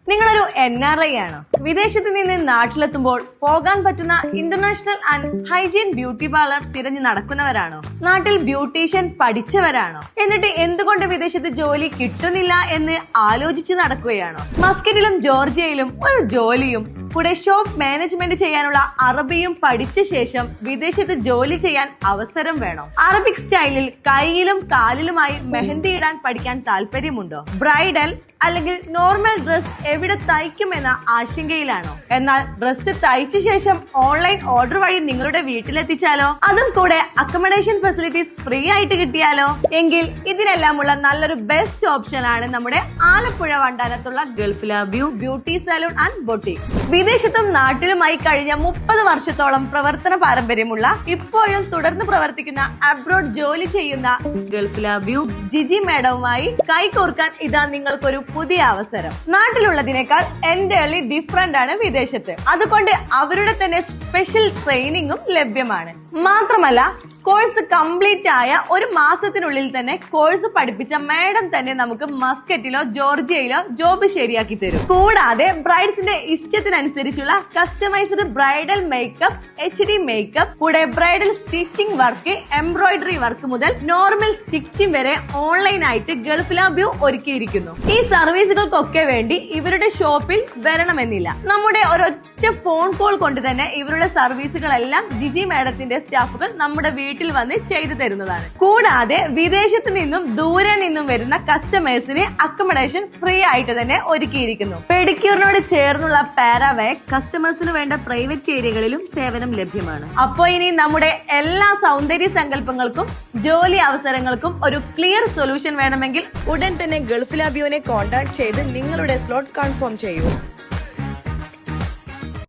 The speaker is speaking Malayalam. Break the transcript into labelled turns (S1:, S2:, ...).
S1: നിങ്ങളൊരു NRI ആണോ? വിദേശത്ത് നിന്ന് നാട്ടിലെത്തുമ്പോൾ പോകാൻ പറ്റുന്ന international and hygiene beauty parlour തിരഞ്ഞു നടക്കുന്നവരാണോ? നാട്ടിൽ ബ്യൂട്ടീഷ്യൻ പഠിച്ചവരാണോ? എന്നിട്ട് എന്തുകൊണ്ട് വിദേശത്ത് ജോലി കിട്ടുന്നില്ല എന്ന് ആലോചിച്ച് നടക്കുകയാണോ? മസ്കറ്റിലും ജോർജിയയിലും ഒരു ജോലിയും കൂടെ ഷോപ്പ് മാനേജ്മെന്റ് ചെയ്യാനുള്ള അറബിയും പഠിച്ച ശേഷം വിദേശത്ത് ജോലി ചെയ്യാൻ അവസരം വേണം. അറബിക് സ്റ്റൈലിൽ കൈയിലും കാലിലുമായി മെഹന്തി ഇടാൻ പഠിക്കാൻ താല്പര്യമുണ്ടോ? ബ്രൈഡൽ അല്ലെങ്കിൽ നോർമൽ ഡ്രസ് എവിടെ തയ്ക്കുമെന്ന ആശങ്കയിലാണോ? എന്നാൽ ഡ്രസ് തയ്ച്ച ശേഷം ഓൺലൈൻ ഓർഡർ വഴി നിങ്ങളുടെ വീട്ടിലെത്തിച്ചാലോ? അതും കൂടെ അക്കോമഡേഷൻ ഫെസിലിറ്റീസ് ഫ്രീ ആയിട്ട് കിട്ടിയാലോ? എങ്കിൽ ഇതിനെല്ലാമുള്ള നല്ലൊരു ബെസ്റ്റ് ഓപ്ഷൻ ആണ് നമ്മുടെ ആലപ്പുഴ വണ്ടാനത്തുള്ള Gulf Labeau beauty salon and boutique. വിദേശത്തും നാട്ടിലുമായി കഴിഞ്ഞ 30 വർഷത്തോളം പ്രവർത്തന പാരമ്പര്യമുള്ള, ഇപ്പോഴും തുടർന്ന് പ്രവർത്തിക്കുന്ന, അബ്രോഡ് ജോലി ചെയ്യുന്ന ഗൾഫ് ലാബ്യൂ ജിജി മാഡവുമായി കൈകോർക്കാൻ ഇതാ നിങ്ങൾക്കൊരു പുതിയ അവസരം. നാട്ടിലുള്ളതിനേക്കാൾ എൻറ്റയർലി ഡിഫറെന്റ് ആണ് വിദേശത്ത്. അതുകൊണ്ട് അവരുടെ തന്നെ സ്പെഷ്യൽ ട്രെയിനിങ്ങും ലഭ്യമാണ്. മാത്രമല്ല കോഴ്സ് കംപ്ലീറ്റ് ആയ 1 മാസത്തിനുള്ളിൽ തന്നെ കോഴ്സ് പഠിപ്പിച്ച മാഡം തന്നെ നമുക്ക് മസ്കറ്റിലോ ജോർജിയയിലോ ജോബ് ശരിയാക്കി തരും. കൂടാതെ ബ്രൈഡ്സിന്റെ ഇഷ്ടത്തിനനുസരിച്ചുള്ള customised bridal makeup, HD makeup, കൂടെ bridal stitching work, embroidery work മുതൽ നോർമൽ സ്റ്റിച്ചിങ് വരെ ഓൺലൈൻ ആയിട്ട് ഗൾഫ് ലാബ്യൂ ഒരുക്കിയിരിക്കുന്നു. ഈ സർവീസുകൾക്കൊക്കെ വേണ്ടി ഇവരുടെ ഷോപ്പിൽ വരണമെന്നില്ല. നമ്മുടെ ഒരൊറ്റ ഫോൺ കോൾ കൊണ്ട് തന്നെ ഇവരുടെ സർവീസുകളെല്ലാം ജിജി മാഡത്തിന്റെ സ്റ്റാഫുകൾ നമ്മുടെ വീട്ടിൽ വന്ന് ചെയ്തു തരുന്നതാണ്. കൂടാതെ വിദേശത്ത് നിന്നും ദൂരെ നിന്നും വരുന്ന കസ്റ്റമേഴ്സിന് അക്കോമഡേഷൻ ഫ്രീ ആയിട്ട് തന്നെ ഒരുക്കിയിരിക്കുന്നു. പെഡിക്യൂറിനോട് ചേർന്നുള്ള പാരാവാക്സ്, കസ്റ്റമേഴ്സിന് വേണ്ട പ്രൈവറ്റ് ഏരിയകളിലും സേവനം ലഭ്യമാണ്. അപ്പോ ഇനി നമ്മുടെ എല്ലാ സൗന്ദര്യ സങ്കല്പങ്ങൾക്കും ജോലി അവസരങ്ങൾക്കും ഒരു ക്ലിയർ സൊല്യൂഷൻ വേണമെങ്കിൽ
S2: ഉടൻ തന്നെ ഗൾഫ് ലാബ്യൂവിനെ കോൺടാക്ട് ചെയ്ത് നിങ്ങളുടെ സ്ലോട്ട് കൺഫേം ചെയ്യൂ.